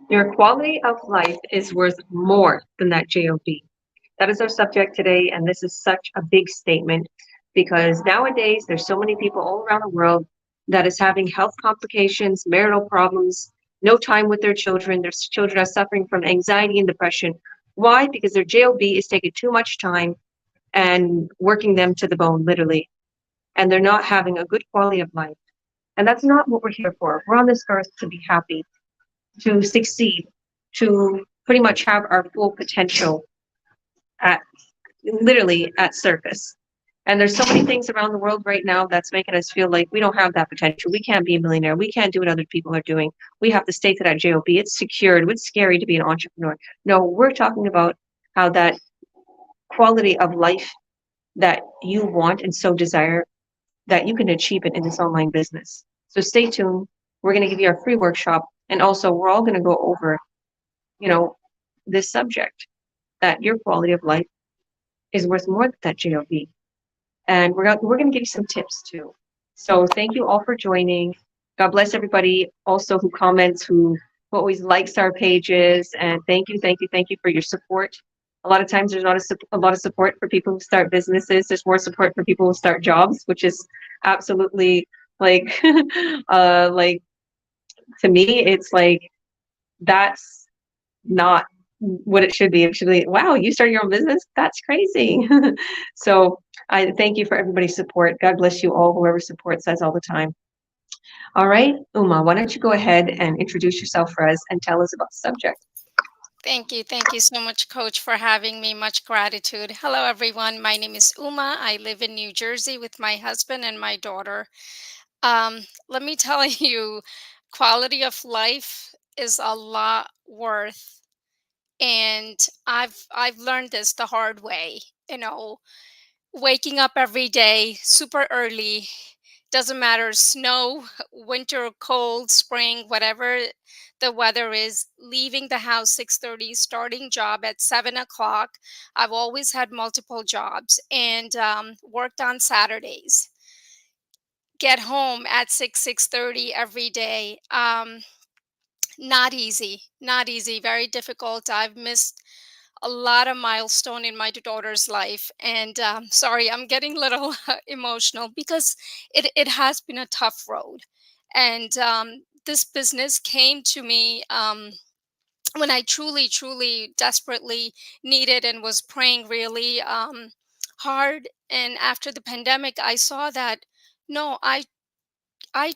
Your quality of life is worth more than that JOB. That is our subject today, and this is such a big statement because nowadays there's so many people all around the world that is having health complications, marital problems, no time with their children. Their children are suffering from anxiety and depression. Why? Because their JOB is taking too much time and working them to the bone, literally, and they're not having a good quality of life. And that's not what we're here for. We're on this earth to be happy, to succeed, to pretty much have our full potential at literally at surface. And there's so many things around the world right now that's making us feel like we don't have that potential. We can't be a millionaire. We can't do what other people are doing. We have to stay to that JOB. It's secured. It's scary to be an entrepreneur. No, we're talking about how that quality of life that you want and so desire that you can achieve it in this online business. So stay tuned. We're going to give you our free workshop. And also, we're all going to go over, you know, this subject that your quality of life is worth more than that JOB. And we're going to give you some tips too. So thank you all for joining. God bless everybody also who comments, who always likes our pages. And thank you for your support. A lot of times there's not a lot of support for people who start businesses. There's more support for people who start jobs, which is absolutely like, like to me, it's like that's not what it should be. It should be, wow, you started your own business? That's crazy. So I thank you for everybody's support. God bless you all, whoever supports us all the time. All right, Uma, why don't you go ahead and introduce yourself for us and tell us about the subject? Thank you. Thank you so much, Coach, for having me. Much gratitude. Hello, everyone. My name is Uma. I live in New Jersey with my husband and my daughter. Let me tell you, quality of life is a lot worth, and I've learned this the hard way. You know, waking up every day super early, doesn't matter, snow, winter, cold, spring, whatever the weather is, leaving the house 6:30, starting job at 7 o'clock. I've always had multiple jobs and worked on Saturdays. Get home at 6:30 every day. Not easy, not easy, very difficult. I've missed a lot of milestone in my daughter's life, and sorry, I'm getting a little emotional because it has been a tough road. And this business came to me when I truly desperately needed and was praying really hard. And after the pandemic, I saw that no, I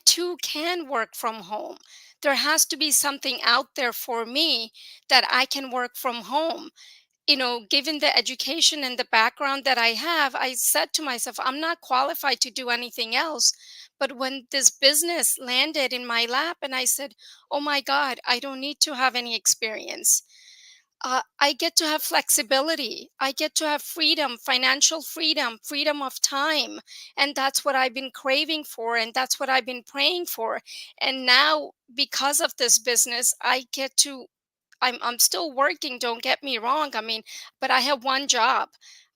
too can work from home. There has to be something out there for me that I can work from home. Given the education and the background that I have, I said to myself, I'm not qualified to do anything else. But when this business landed in my lap, and I said, oh my God, I don't need to have any experience. I get to have flexibility. I get to have freedom, financial freedom, freedom of time. And that's what I've been craving for. And that's what I've been praying for. And now, because of this business, I get to I'm still working, don't get me wrong. I mean, but I have one job.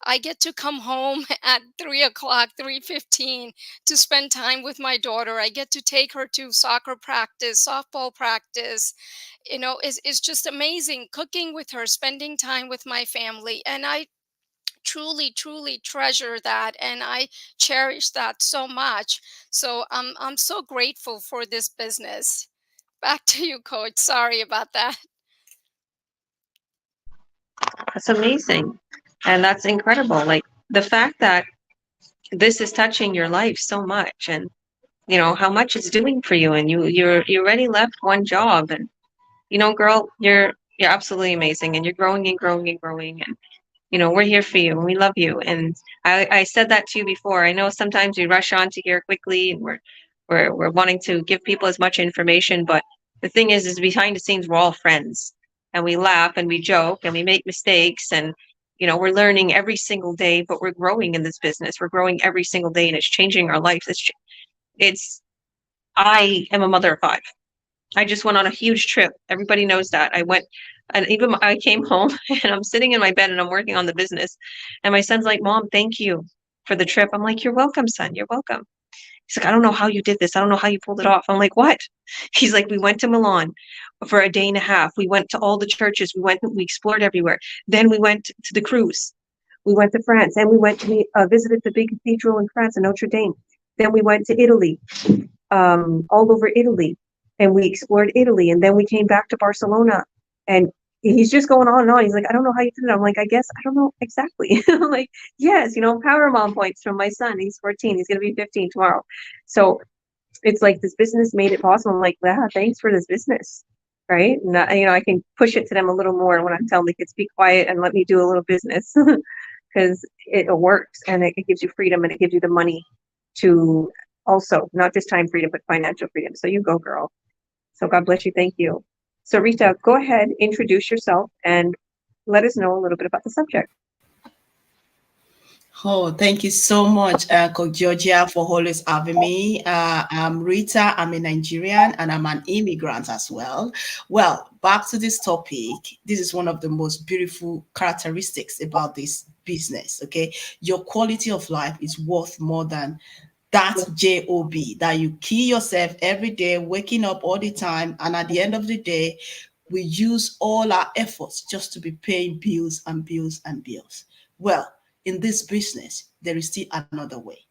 I get to come home at 3 o'clock, 3:15 to spend time with my daughter. I get to take her to soccer practice, softball practice. It's just amazing cooking with her, spending time with my family. And I truly treasure that, and I cherish that so much. So I'm so grateful for this business. Back to you, Coach. Sorry about that. That's amazing. And that's incredible. Like the fact that this is touching your life so much and how much it's doing for you and you already left one job and girl, you're absolutely amazing and you're growing and growing and growing and we're here for you and we love you. And I said that to you before. I know sometimes we rush on to here quickly and we're wanting to give people as much information, but the thing is behind the scenes we're all friends and we laugh and we joke and we make mistakes and we're learning every single day, but we're growing in this business. We're growing every single day and it's changing our lives. It's I am a mother of five. I just went on a huge trip. Everybody knows that. I went and even I came home and I'm sitting in my bed and I'm working on the business. And my son's like, Mom, thank you for the trip. I'm like, you're welcome, son. You're welcome. He's like, I don't know how you did this. I don't know how you pulled it off. I'm like, what? He's like, we went to Milan for a day and a half. We went to all the churches. We explored everywhere. Then we went to the cruise. We went to France, and we visited the big cathedral in France, Notre Dame. Then we went to Italy, all over Italy, and we explored Italy. And then we came back to Barcelona, and he's just going on and on. He's like, I don't know how you did it. I'm like, I guess I don't know exactly. I'm like, yes, power mom points from my son. He's 14. He's gonna be 15 tomorrow. So it's like this business made it possible. I'm like, yeah, thanks for this business. Right. And I can push it to them a little more when I'm telling the kids, be quiet and let me do a little business. Because it works, and it gives you freedom, and it gives you the money to also not just time freedom, but financial freedom. So you go, girl. So God bless you. Thank you. So Rita, go ahead, introduce yourself, and let us know a little bit about the subject. Oh, thank you so much, Coach Georgia, for always having me. I'm Rita. I'm a Nigerian and I'm an immigrant as well. Well, back to this topic. This is one of the most beautiful characteristics about this business. Okay. Your quality of life is worth more than that job that you kill yourself every day, waking up all the time. And at the end of the day, we use all our efforts just to be paying bills and bills and bills. Well, in this business, there is still another way.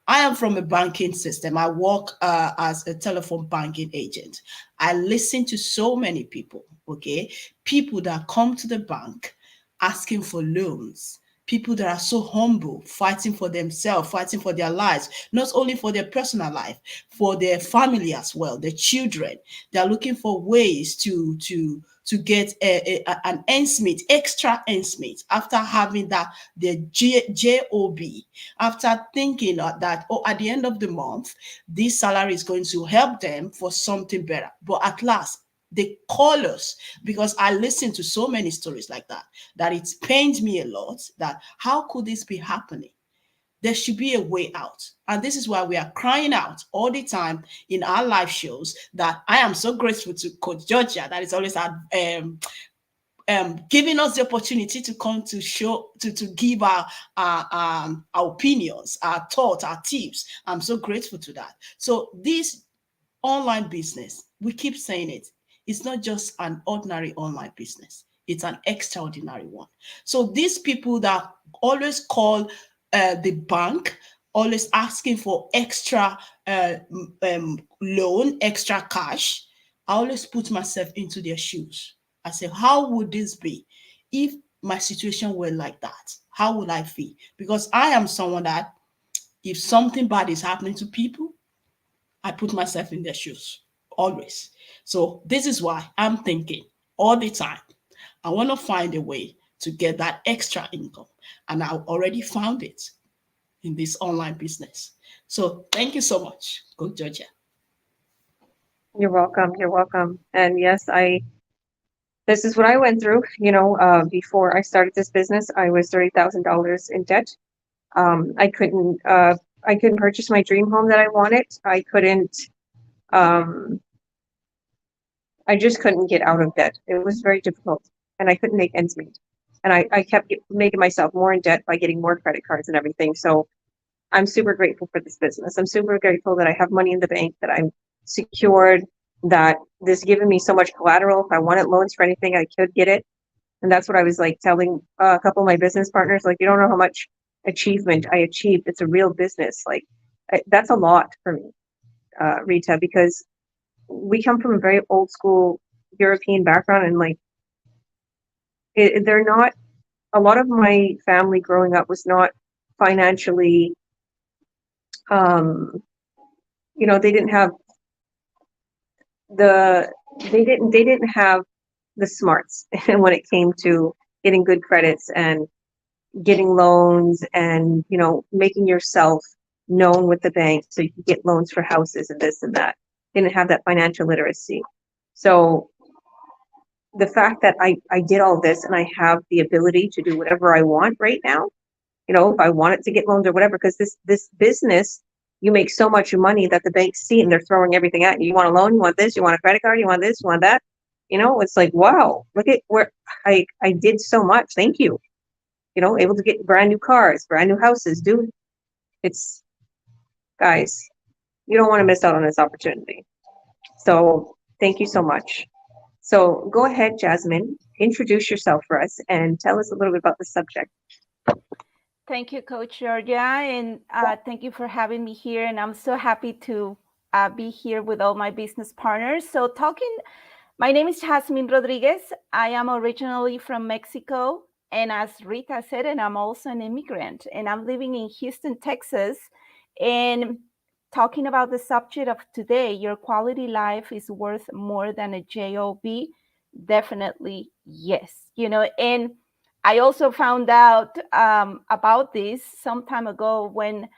I am from a banking system. I work as a telephone banking agent. I listen to so many people, okay? People that come to the bank asking for loans, people that are so humble, fighting for themselves, fighting for their lives, not only for their personal life, for their family as well, their children. They are looking for ways to get an ends meet, extra ends meet after having that the job, after thinking that, oh, at the end of the month, this salary is going to help them for something better. But at last, they call us because I listen to so many stories like that it pains me a lot that how could this be happening? There should be a way out. And this is why we are crying out all the time in our live shows that I am so grateful to Coach Georgia that is always giving us the opportunity to come to show to give our opinions, our thoughts, our tips. I'm so grateful to that. So this online business, we keep saying it, it's not just an ordinary online business, it's an extraordinary one. So these people that always call the bank, always asking for extra loan, extra cash, I always put myself into their shoes. I say, how would this be if my situation were like that? How would I feel? Because I am someone that if something bad is happening to people, I put myself in their shoes always. So this is why I'm thinking all the time. I want to find a way to get that extra income. And I already found it in this online business. So thank you so much, Coach Georgia. You're welcome. You're welcome. And yes, this is what I went through. Before I started this business, I was $30,000 in debt. I couldn't purchase my dream home that I wanted. Um, I just couldn't get out of debt. It was very difficult, and I couldn't make ends meet. And I kept making myself more in debt by getting more credit cards and everything. So I'm super grateful for this business. I'm super grateful that I have money in the bank, that I'm secured, that this given me so much collateral. If I wanted loans for anything, I could get it. And that's what I was like telling a couple of my business partners, like, you don't know how much achievement I achieved. It's a real business. Like, that's a lot for me, Rita, because we come from a very old school European background, and like, they're not, a lot of my family growing up was not financially, um, they didn't have the, they didn't have the smarts when it came to getting good credits and getting loans and, making yourself known with the bank so you can get loans for houses and this and that. Didn't have that financial literacy. So the fact that I did all this and I have the ability to do whatever I want right now, if I wanted to get loans or whatever, because this business, you make so much money that the banks see and they're throwing everything at you. You want a loan? You want this? You want a credit card? You want this? You want that? It's like, wow, look at where I did so much. Thank you. Able to get brand new cars, brand new houses, dude. It's, guys, You don't want to miss out on this opportunity. So thank you so much. So go ahead, Jasmine, introduce yourself for us and tell us a little bit about the subject. Thank you, Coach Georgia, and thank you for having me here. And I'm so happy to be here with all my business partners. So, my name is Jasmine Rodriguez. I am originally from Mexico, and as Rita said, and I'm also an immigrant, and I'm living in Houston, Texas. And talking about the subject of today, your quality life is worth more than a job. Definitely, yes. And I also found out about this some time ago when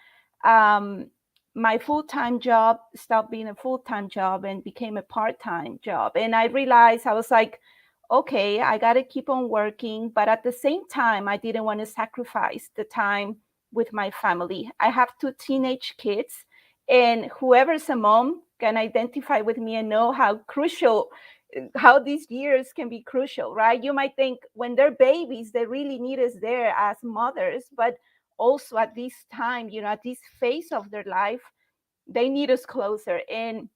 um, my full-time job stopped being a full-time job and became a part-time job. And I realized I was like, okay, I got to keep on working. But at the same time, I didn't want to sacrifice the time with my family. I have two teenage kids, and whoever's a mom can identify with me and know how these years can be crucial, right? You might think when they're babies, they really need us there as mothers, but also at this time, at this phase of their life, they need us closer. And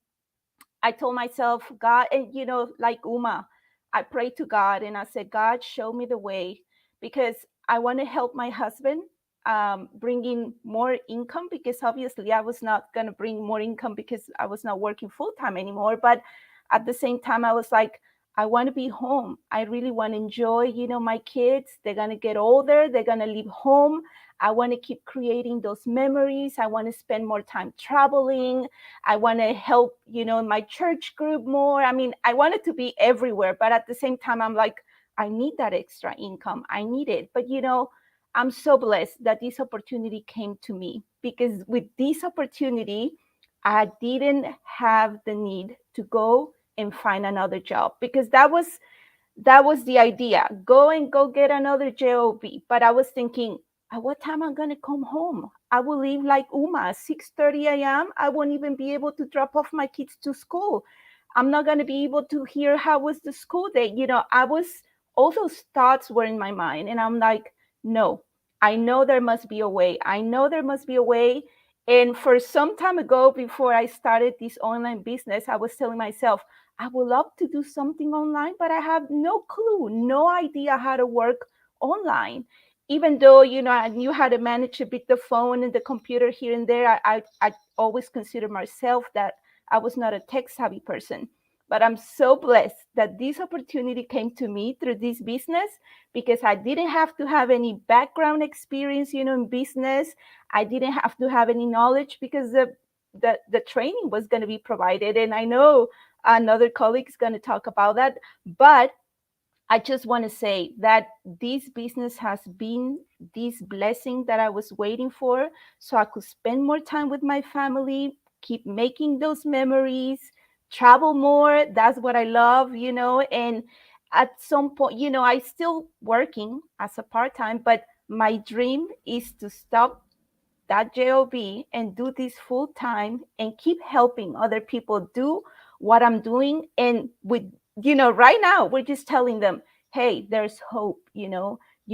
I told myself, God, and like Uma, I prayed to God and I said, God, show me the way, because I want to help my husband bring in more income, because obviously I was not going to bring more income because I was not working full time anymore. But at the same time, I was like, I want to be home. I really want to enjoy, my kids. They're going to get older. They're going to leave home. I want to keep creating those memories. I want to spend more time traveling. I want to help, my church group more. I mean, I wanted to be everywhere, but at the same time, I'm like, I need that extra income. I need it. But, I'm so blessed that this opportunity came to me, because with this opportunity, I didn't have the need to go and find another job, because that was the idea. Go get another job. But I was thinking, at what time I'm gonna come home? I will leave like Uma, 6:30 a.m. I won't even be able to drop off my kids to school. I'm not gonna be able to hear how was the school day. All those thoughts were in my mind, and I'm like, no, I know there must be a way. I know there must be a way. And for some time ago, before I started this online business, I was telling myself, I would love to do something online, but I have no clue, no idea how to work online. Even though, I knew how to manage a bit the phone and the computer here and there, I always consider myself that I was not a tech savvy person. But I'm so blessed that this opportunity came to me through this business, because I didn't have to have any background experience, in business. I didn't have to have any knowledge, because the training was going to be provided. And I know another colleague is going to talk about that. But I just want to say that this business has been this blessing that I was waiting for, so I could spend more time with my family, keep making those memories, travel more. That's what I love, And at some point, I still working as a part-time, but my dream is to stop that job and do this full time and keep helping other people do what I'm doing. And right now we're just telling them, hey, there's hope. You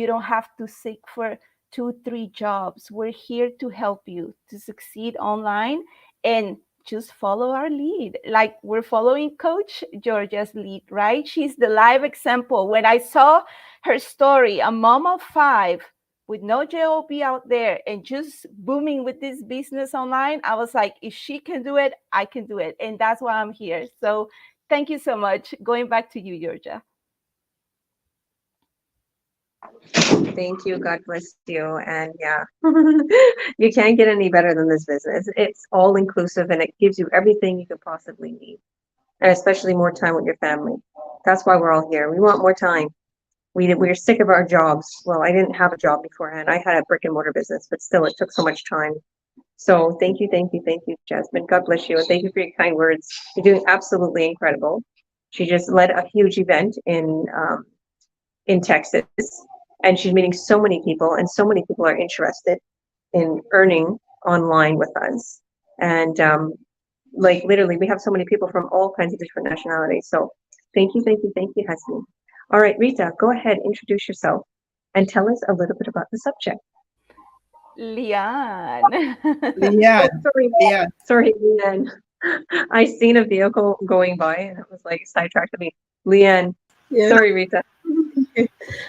don't have to seek for 2, 3 jobs. We're here to help you to succeed online, and just follow our lead. Like we're following Coach Georgia's lead, right? She's the live example. When I saw her story, a mom of 5 with no job out there and just booming with this business online, I was like, if she can do it, I can do it. And that's why I'm here. So thank you so much. Going back to you, Georgia. Thank you. God bless you. And yeah, you can't get any better than this business. It's all inclusive and it gives you everything you could possibly need, and especially more time with your family. That's why we're all here. We want more time. We're sick of our jobs. Well, I didn't have a job beforehand. I had a brick and mortar business, but still, it took so much time. So thank you, Jasmine. God bless you, and thank you for your kind words. You're doing absolutely incredible. She just led a huge event in Texas, and she's meeting so many people, and so many people are interested in earning online with us. And like literally, we have so many people from all kinds of different nationalities. So thank you, Hasni. All right, Rita, go ahead, introduce yourself, and tell us a little bit about the subject. Leanne. Leanne. Sorry, Leanne. sorry, Leanne. I seen a vehicle going by and it was like sidetracked me. Leanne. Yeah. Sorry, Rita.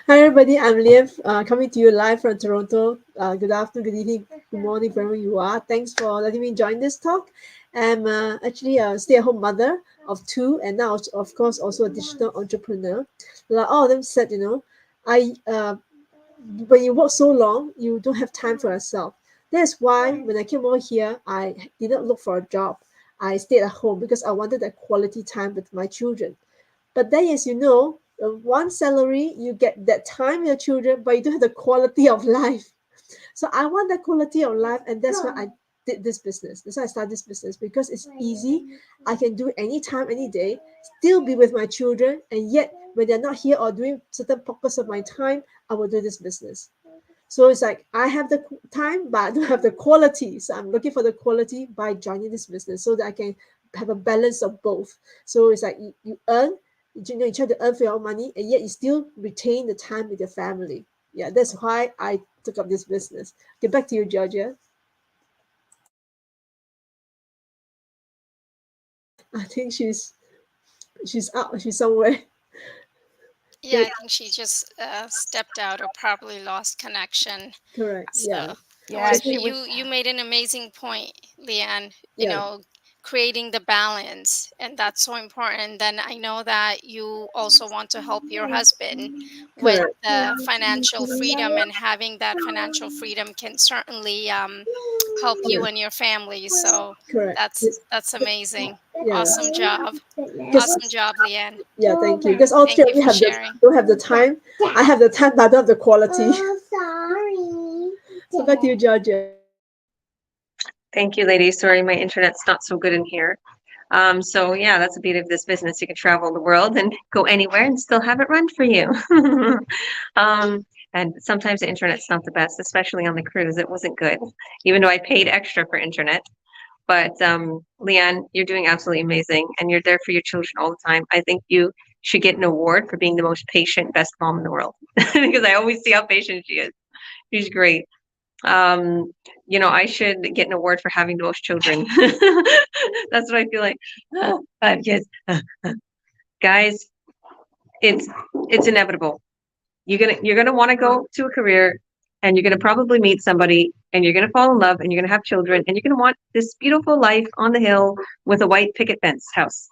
Hi, everybody. I'm Liam, coming to you live from Toronto. Good afternoon, good evening, good morning, wherever you are. Thanks for letting me join this talk. I'm actually a stay-at-home mother of two, and now, of course, also a digital entrepreneur. Like all of them said, I when you work so long, you don't have time for yourself. That's why when I came over here, I did not look for a job. I stayed at home because I wanted that quality time with my children. But then, as you know, one salary, you get that time with your children, but you don't have the quality of life. So I want that quality of life, and that's why I did this business. That's why I started this business because it's easy. I can do it anytime, any day, still be with my children, and yet when they're not here or doing certain pockets of my time, I will do this business. So it's like I have the time, but I don't have the quality. So I'm looking for the quality by joining this business so that I can have a balance of both. So it's like you earn, you try to earn for your own money, and yet you still retain the time with your family. Yeah, that's why I took up this business. Get back to you, Georgia. I think she's out. She's somewhere. Yeah, I think she just stepped out or probably lost connection. Correct. Yeah. So it Yeah, was she you. was. You made an amazing point, Leanne. Yeah. Creating the balance, and that's so important. Then I know that you also want to help your husband with Correct. the financial freedom, and having that financial freedom can certainly help Yeah. you and your family. So Correct. that's amazing. Yeah. Awesome job. Because Awesome job, Leanne. yeah, thank you. Because all Thank three of you you for have the sharing. don't have the time. I have the time, but I don't have the quality. Sorry. So back to you, Georgia. Thank you, ladies. Sorry, my internet's not so good in here. So yeah, that's the beauty of this business. You can travel the world and go anywhere and still have it run for you. And sometimes the internet's not the best, especially on the cruise. It wasn't good, even though I paid extra for internet. But Leanne, you're doing absolutely amazing, and you're there for your children all the time. I think you should get an award for being the most patient, best mom in the world, because I always see how patient she is. She's great. Um, I should get an award for having the most children. That's what I feel like. 5 kids, guys. It's inevitable. You're gonna want to go to a career, and you're gonna probably meet somebody, and you're gonna fall in love, and you're gonna have children, and you're gonna want this beautiful life on the hill with a white picket fence house.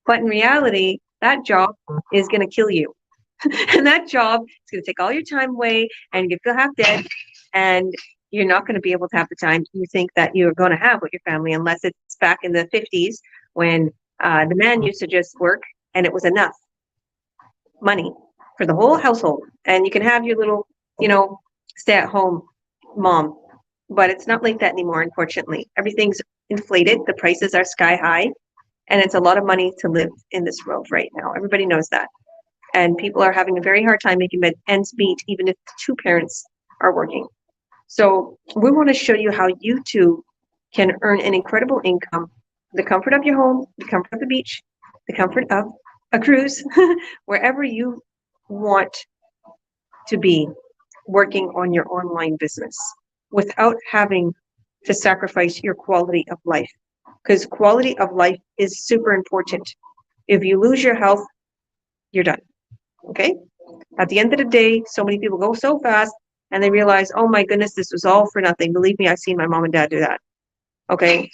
But in reality, that job is gonna kill you, and that job is gonna take all your time away, and you feel half dead, and you're not going to be able to have the time you think that you're going to have with your family unless it's back in the 50s when the man used to just work and it was enough money for the whole household. And you can have your little, stay at home mom. But it's not like that anymore, unfortunately. Everything's inflated, the prices are sky high, and it's a lot of money to live in this world right now. Everybody knows that. And people are having a very hard time making ends meet, even if two parents are working. So we want to show you how you too can earn an incredible income, the comfort of your home, the comfort of the beach, the comfort of a cruise, wherever you want to be working on your online business without having to sacrifice your quality of life. Because quality of life is super important. If you lose your health, you're done. Okay? At the end of the day, so many people go so fast and they realize, oh my goodness, this was all for nothing. Believe me, I've seen my mom and dad do that. Okay.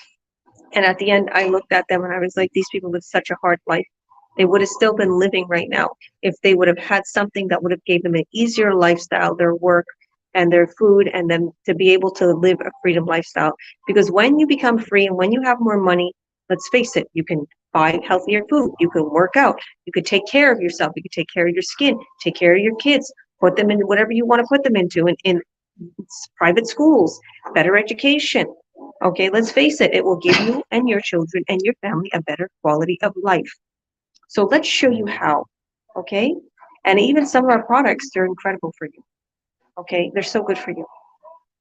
And at the end, I looked at them and I was like, these people live such a hard life. They would have still been living right now if they would have had something that would have gave them an easier lifestyle, their work and their food, and then to be able to live a freedom lifestyle. Because when you become free and when you have more money, let's face it, you can buy healthier food, you can work out, you could take care of yourself, you could take care of your skin, take care of your kids, put them in whatever you want to put them into in private schools, better education. Okay, let's face it, it will give you and your children and your family a better quality of life. So let's show you how. Okay, and even some of our products, they're incredible for you. Okay, they're so good for you.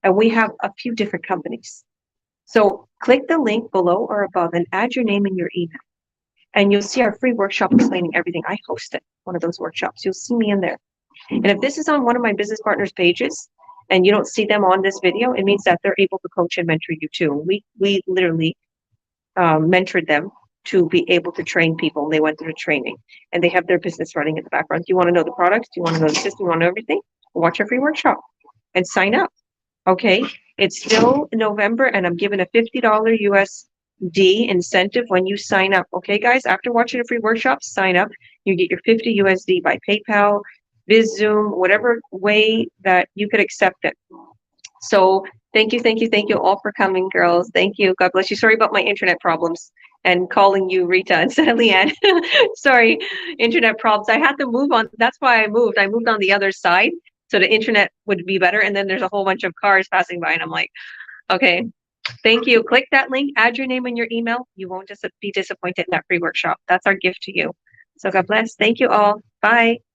And we have a few different companies. So click the link below or above and add your name and your email. And you'll see our free workshop explaining everything. I hosted one of those workshops. You'll see me in there. And if this is on one of my business partners' pages and you don't see them on this video, it means that they're able to coach and mentor you too. We literally mentored them to be able to train people. They went through training and they have their business running in the background. Do you want to know the products? Do you want to know the system? You want to know everything? Watch our free workshop and sign up. Okay. It's still November and I'm giving a $50 USD incentive when you sign up. Okay, guys, after watching a free workshop, sign up. You get your 50 USD by PayPal, Biz Zoom, whatever way that you could accept it. So thank you all for coming, girls. Thank you. God bless you. Sorry about my internet problems and calling you Rita instead of Leanne. Sorry, internet problems. I had to move on. That's why I moved. I moved on the other side so the internet would be better. And then there's a whole bunch of cars passing by, and I'm like, okay. Thank you. Click that link, add your name and your email. You won't just be disappointed in that free workshop. That's our gift to you. So God bless. Thank you all. Bye.